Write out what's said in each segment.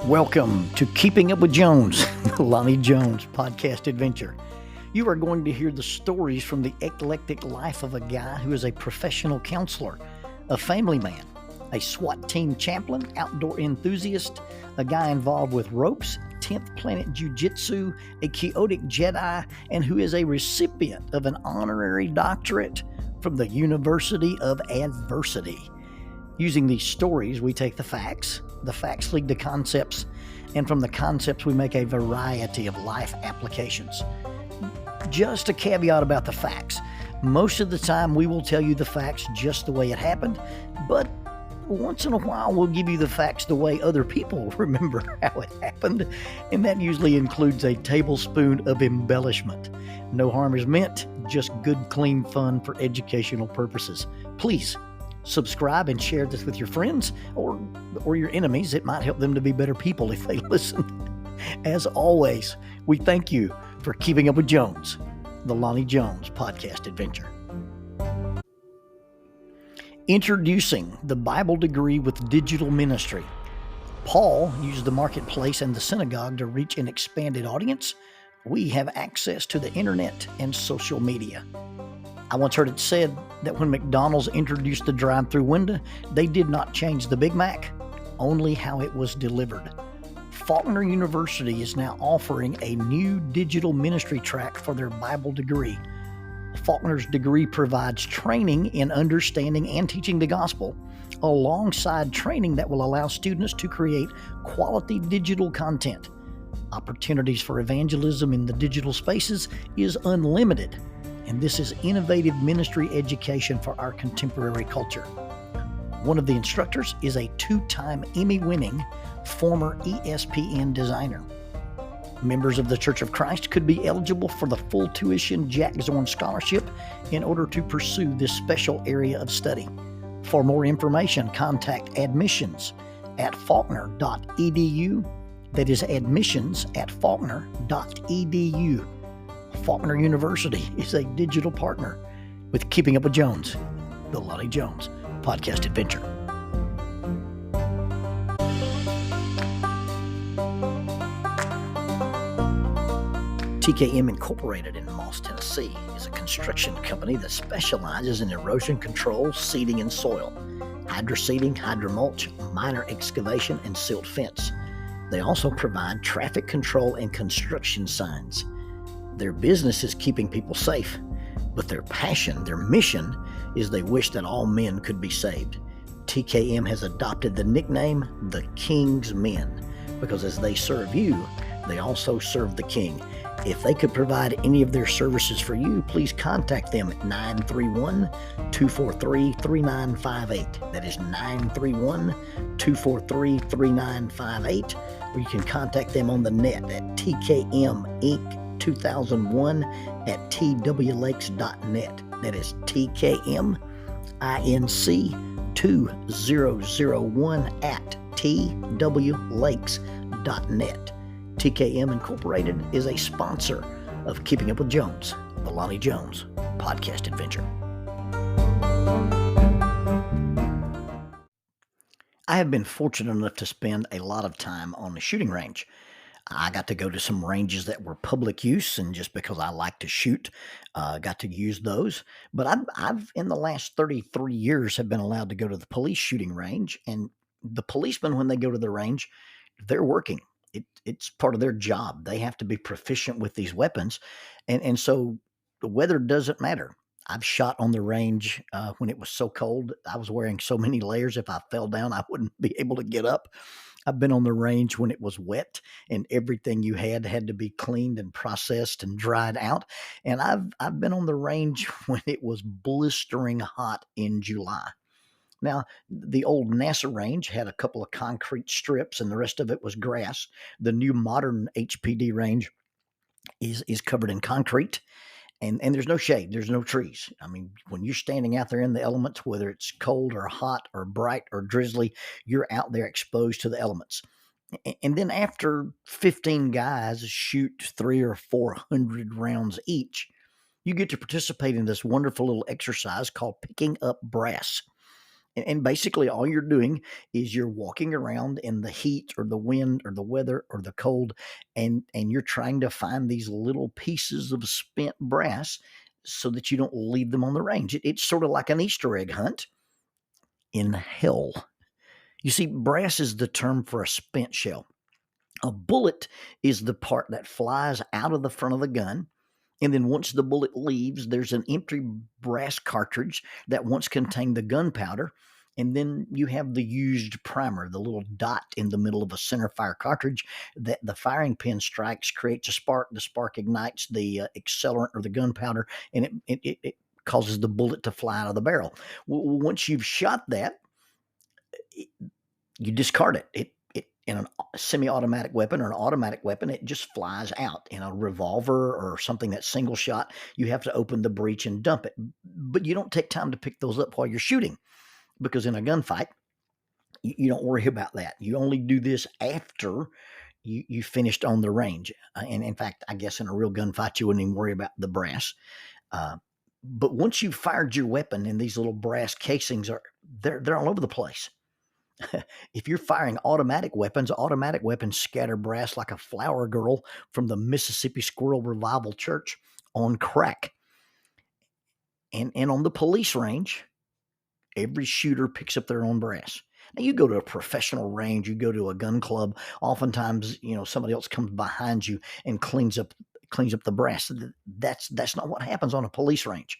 Welcome to Keeping Up with Jones, the Lonnie Jones podcast adventure. You are going to hear the stories from the eclectic life of a guy who is a professional counselor, a family man, a SWAT team chaplain, outdoor enthusiast, a guy involved with ropes, 10th Planet Jiu-Jitsu, a chaotic Jedi, and who is a recipient of an honorary doctorate from the University of Adversity. Using these stories, we take the facts lead to concepts, and from the concepts we make a variety of life applications. Just a caveat about the facts. Most of the time we will tell you the facts just the way it happened, but once in a while we'll give you the facts the way other people remember how it happened, and that usually includes a tablespoon of embellishment. No harm is meant, just good, clean fun for educational purposes. Please subscribe and share this with your friends or your enemies. It might help them to be better people if they listen. As always, we thank you for keeping up with Jones, the Lonnie Jones podcast adventure. Introducing the Bible degree with digital ministry. Paul used the marketplace and the synagogue to reach an expanded audience. We have access to the internet and social media. I once heard it said that when McDonald's introduced the drive-through window, they did not change the Big Mac, only how it was delivered. Faulkner University is now offering a new digital ministry track for their Bible degree. Faulkner's degree provides training in understanding and teaching the gospel, alongside training that will allow students to create quality digital content. Opportunities for evangelism in the digital spaces is unlimited, and this is innovative ministry education for our contemporary culture. One of the instructors is a 2-time Emmy-winning former ESPN designer. Members of the Church of Christ could be eligible for the full tuition Jack Zorn Scholarship in order to pursue this special area of study. For more information, contact admissions at faulkner.edu. That is admissions at faulkner.edu. Faulkner University is a digital partner with Keeping Up with Jones, the Lonnie Jones podcast adventure. TKM Incorporated in Moss, Tennessee is a construction company that specializes in erosion control, seeding, and soil, hydroseeding, hydromulch, minor excavation, and silt fence. They also provide traffic control and construction signs. Their business is keeping people safe, but their passion, their mission, is they wish that all men could be saved. TKM has adopted the nickname the King's Men because as they serve you, they also serve the King. If they could provide any of their services for you, please contact them at 931-243-3958. That is 931-243-3958. Or you can contact them on the net at tkminc2001 at twlakes.net. That is tkminc2001 at twlakes.net. TKM Incorporated is a sponsor of Keeping Up with Jones, the Lonnie Jones podcast adventure. I have been fortunate enough to spend a lot of time on the shooting range. I got to go to some ranges that were public use, and just because I like to shoot, got to use those. But I've in the last 33 years have been allowed to go to the police shooting range, and the policemen, when they go to the range, they're working. It's part of their job. They have to be proficient with these weapons, and so the weather doesn't matter. I've shot on the range when it was so cold. I was wearing so many layers. If I fell down, I wouldn't be able to get up. I've been on the range when it was wet and everything you had to be cleaned and processed and dried out. And I've been on the range when it was blistering hot in July. Now, the old NASA range had a couple of concrete strips and the rest of it was grass. The new modern HPD range is covered in concrete. And there's no shade, there's no trees. I mean, when you're standing out there in the elements, whether it's cold or hot or bright or drizzly, you're out there exposed to the elements. And then after 15 guys shoot 300 or 400 rounds each, you get to participate in this wonderful little exercise called picking up brass. And basically, all you're doing is you're walking around in the heat or the wind or the weather or the cold, and you're trying to find these little pieces of spent brass so that you don't leave them on the range. It's sort of like an Easter egg hunt in hell. You see, brass is the term for a spent shell. A bullet is the part that flies out of the front of the gun. And then once the bullet leaves, there's an empty brass cartridge that once contained the gunpowder. And then you have the used primer, the little dot in the middle of a center fire cartridge that the firing pin strikes, creates a spark. The spark ignites the accelerant or the gunpowder, and it causes the bullet to fly out of the barrel. Once you've shot that, you discard it. It in a semi-automatic weapon or an automatic weapon, it just flies out. In a revolver or something that's single shot, you have to open the breech and dump it. But you don't take time to pick those up while you're shooting, because in a gunfight, you don't worry about that. You only do this after you finished on the range. And in fact, I guess in a real gunfight, you wouldn't even worry about the brass. But once you've fired your weapon, and these little brass casings they're all over the place. If you're firing automatic weapons scatter brass like a flower girl from the Mississippi Squirrel Revival Church on crack. And on the police range, every shooter picks up their own brass. Now, you go to a professional range, you go to a gun club, oftentimes, somebody else comes behind you and cleans up the brass. That's not what happens on a police range.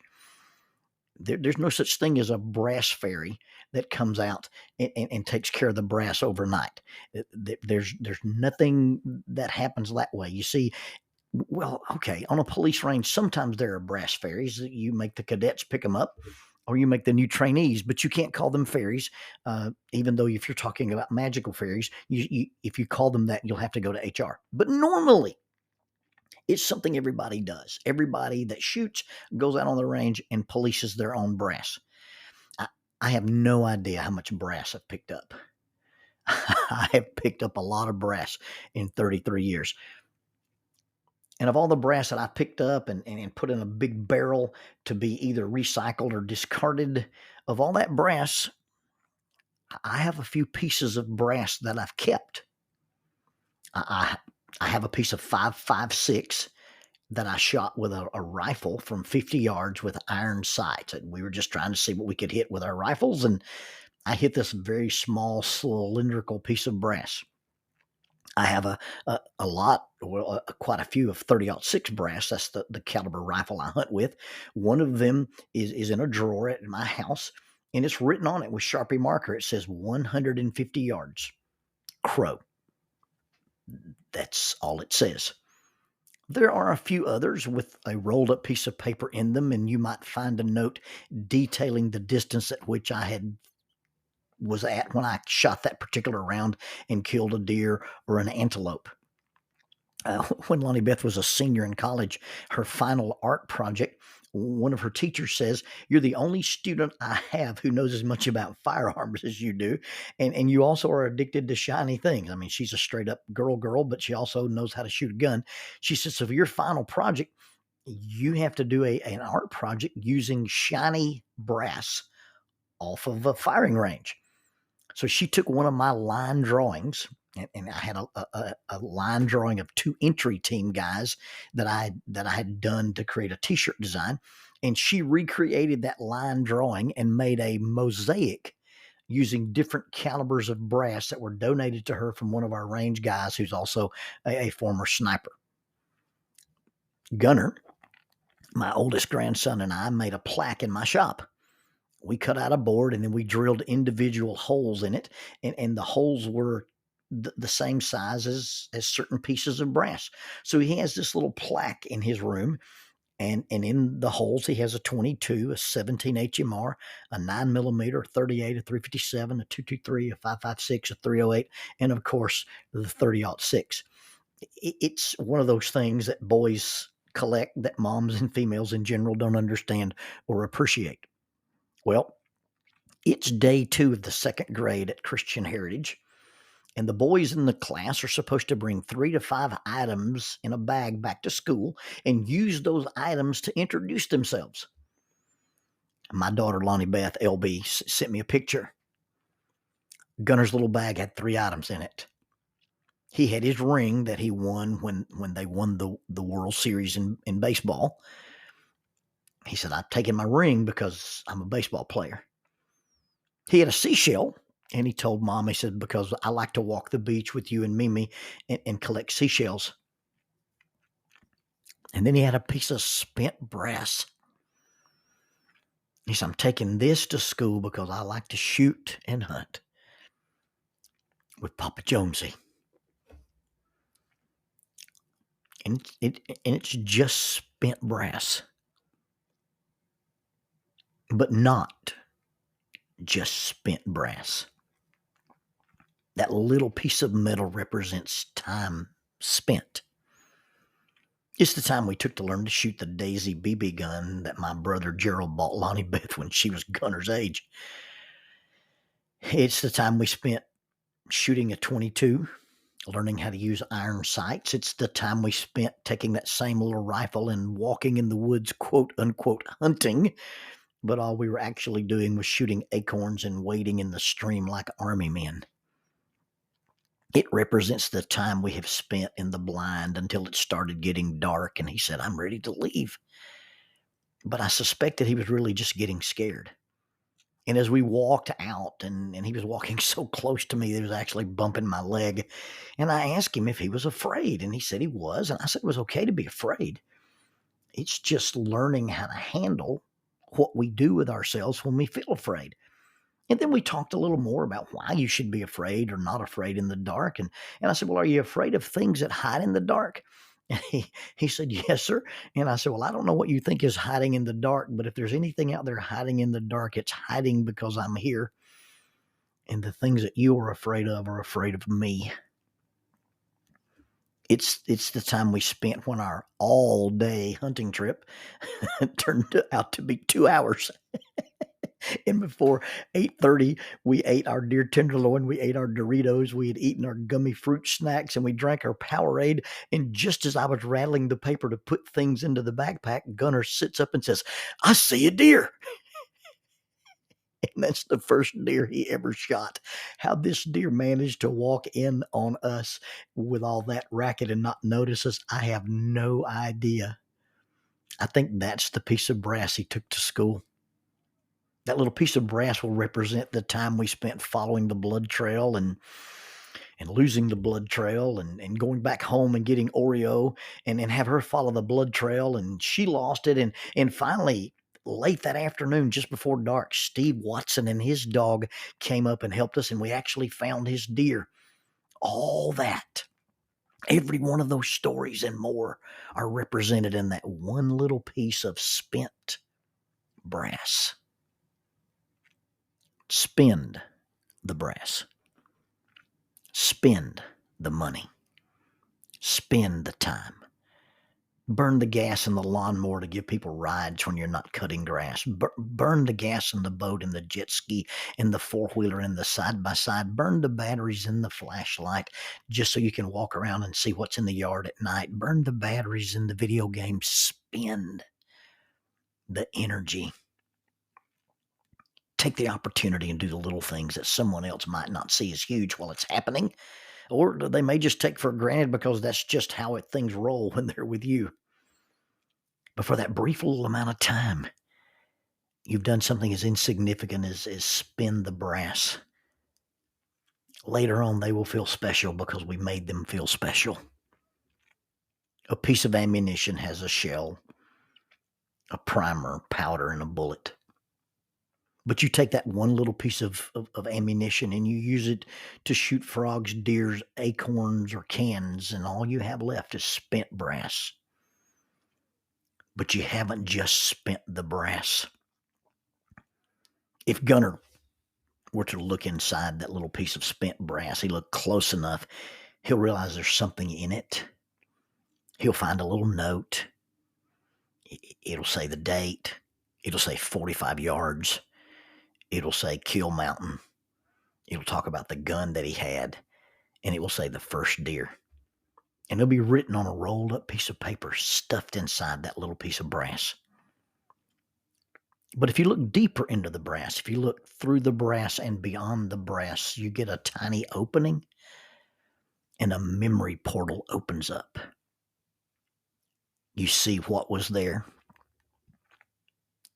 There's no such thing as a brass fairy that comes out and takes care of the brass overnight. There's nothing that happens that way. You see, well, okay, on a police range, sometimes there are brass fairies. You make the cadets pick them up, or you make the new trainees, but you can't call them fairies, even though if you're talking about magical fairies, if you call them that, you'll have to go to HR. But normally, it's something everybody does. Everybody that shoots goes out on the range and polices their own brass. I have no idea how much brass I've picked up. I have picked up a lot of brass in 33 years. And of all the brass that I picked up and put in a big barrel to be either recycled or discarded, of all that brass, I have a few pieces of brass that I've kept. I have a piece of 5.56 that I shot with a rifle from 50 yards with iron sights. And we were just trying to see what we could hit with our rifles. And I hit this very small cylindrical piece of brass. I have quite a few of 30-06 brass. That's the caliber rifle I hunt with. One of them is in a drawer at my house, and it's written on it with Sharpie marker. It says 150 yards, crow. That's all it says. There are a few others with a rolled up piece of paper in them, and you might find a note detailing the distance at which I was at when I shot that particular round and killed a deer or an antelope. When Lonnie Beth was a senior in college, her final art project, one of her teachers says, "You're the only student I have who knows as much about firearms as you do. And you also are addicted to shiny things." I mean, she's a straight up girl, but she also knows how to shoot a gun. She says, "So for your final project, you have to do an art project using shiny brass off of a firing range." So she took one of my line drawings, and I had a line drawing of 2 entry team guys that I had done to create a T-shirt design, and she recreated that line drawing and made a mosaic using different calibers of brass that were donated to her from one of our range guys who's also a former sniper. Gunner, my oldest grandson, and I made a plaque in my shop. We cut out a board and then we drilled individual holes in it, and the holes were the same size as certain pieces of brass. So he has this little plaque in his room, and in the holes he has a 22, a 17 HMR, a 9mm, a 38, a 357, a 223, a 556, a 308, and of course the 30-06. It's one of those things that boys collect that moms and females in general don't understand or appreciate. Well, it's day 2 of the 2nd grade at Christian Heritage, and the boys in the class are supposed to bring 3 to 5 items in a bag back to school and use those items to introduce themselves. My daughter, Lonnie Beth, LB, sent me a picture. Gunner's little bag had 3 items in it. He had his ring that he won when they won the World Series in baseball. He said, I've taken my ring because I'm a baseball player. He had a seashell, and he told Mom, he said, because I like to walk the beach with you and Mimi and collect seashells. And then he had a piece of spent brass. He said, I'm taking this to school because I like to shoot and hunt with Papa Jonesy. And it's just spent brass. But not just spent brass. That little piece of metal represents time spent. It's the time we took to learn to shoot the Daisy BB gun that my brother Gerald bought Lonnie Beth when she was Gunner's age. It's the time we spent shooting a .22, learning how to use iron sights. It's the time we spent taking that same little rifle and walking in the woods, quote unquote, hunting. But all we were actually doing was shooting acorns and wading in the stream like army men. It represents the time we have spent in the blind until it started getting dark, and he said, I'm ready to leave. But I suspected he was really just getting scared. And as we walked out, and he was walking so close to me, he was actually bumping my leg. And I asked him if he was afraid, and he said he was. And I said it was okay to be afraid. It's just learning how to handle what we do with ourselves when we feel afraid. And then we talked a little more about why you should be afraid or not afraid in the dark. And I said, well, are you afraid of things that hide in the dark? And he said, yes, sir. And I said, well, I don't know what you think is hiding in the dark, but if there's anything out there hiding in the dark, it's hiding because I'm here. And the things that you are afraid of me. It's the time we spent when our all-day hunting trip turned out to be 2 hours. And before 8:30, we ate our deer tenderloin, we ate our Doritos, we had eaten our gummy fruit snacks, and we drank our Powerade. And just as I was rattling the paper to put things into the backpack, Gunner sits up and says, I see a deer. And that's the first deer he ever shot. How this deer managed to walk in on us with all that racket and not notice us, I have no idea. I think that's the piece of brass he took to school. That little piece of brass will represent the time we spent following the blood trail and losing the blood trail and going back home and getting Oreo and have her follow the blood trail, and she lost it. And finally, late that afternoon, just before dark, Steve Watson and his dog came up and helped us, and we actually found his deer. All that, every one of those stories and more are represented in that one little piece of spent brass. Spend the brass. Spend the money. Spend the time. Burn the gas in the lawnmower to give people rides when you're not cutting grass. Burn the gas in the boat, in the jet ski, in the four-wheeler, in the side-by-side. Burn the batteries in the flashlight just so you can walk around and see what's in the yard at night. Burn the batteries in the video game. Spend the energy. Take the opportunity and do the little things that someone else might not see as huge while it's happening. Or they may just take for granted because that's just how things roll when they're with you. But for that brief little amount of time, you've done something as insignificant as spin the brass. Later on, they will feel special because we made them feel special. A piece of ammunition has a shell, a primer, powder, and a bullet. But you take that one little piece of ammunition and you use it to shoot frogs, deers, acorns, or cans, and all you have left is spent brass. But you haven't just spent the brass. If Gunner were to look inside that little piece of spent brass, he looked close enough, he'll realize there's something in it. He'll find a little note. It'll say the date. It'll say 45 yards. It'll say Kill Mountain. It'll talk about the gun that he had, and it will say the first deer. And it'll be written on a rolled up piece of paper stuffed inside that little piece of brass. But if you look deeper into the brass, if you look through the brass and beyond the brass, you get a tiny opening and a memory portal opens up. You see what was there.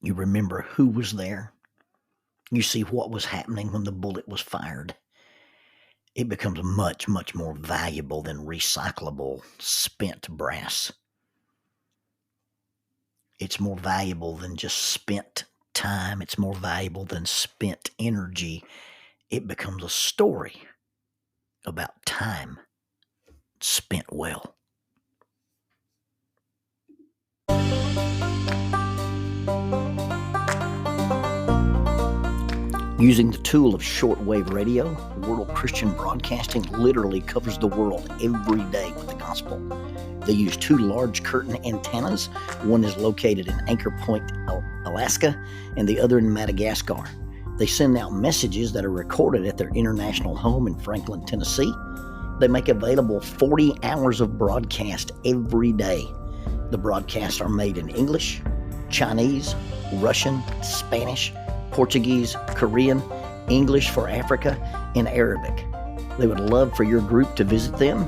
You remember who was there. You see what was happening when the bullet was fired. It becomes much, much more valuable than recyclable spent brass. It's more valuable than just spent time. It's more valuable than spent energy. It becomes a story about time spent well. Using the tool of shortwave radio, World Christian Broadcasting literally covers the world every day with the gospel. They use 2 large curtain antennas. One is located in Anchor Point, Alaska, and the other in Madagascar. They send out messages that are recorded at their international home in Franklin, Tennessee. They make available 40 hours of broadcast every day. The broadcasts are made in English, Chinese, Russian, Spanish, Portuguese, Korean, English for Africa, and Arabic. They would love for your group to visit them.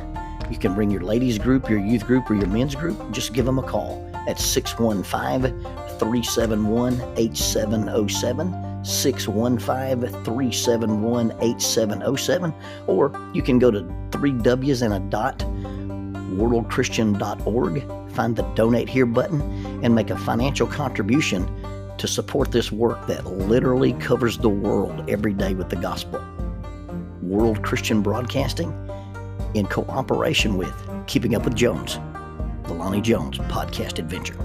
You can bring your ladies group, your youth group, or your men's group. Just give them a call at 615-371-8707, 615-371-8707, or you can go to worldchristian.org, find the Donate Here button, and make a financial contribution to support this work that literally covers the world every day with the gospel. World Christian Broadcasting, in cooperation with Keeping Up with Jones, the Lonnie Jones podcast adventure.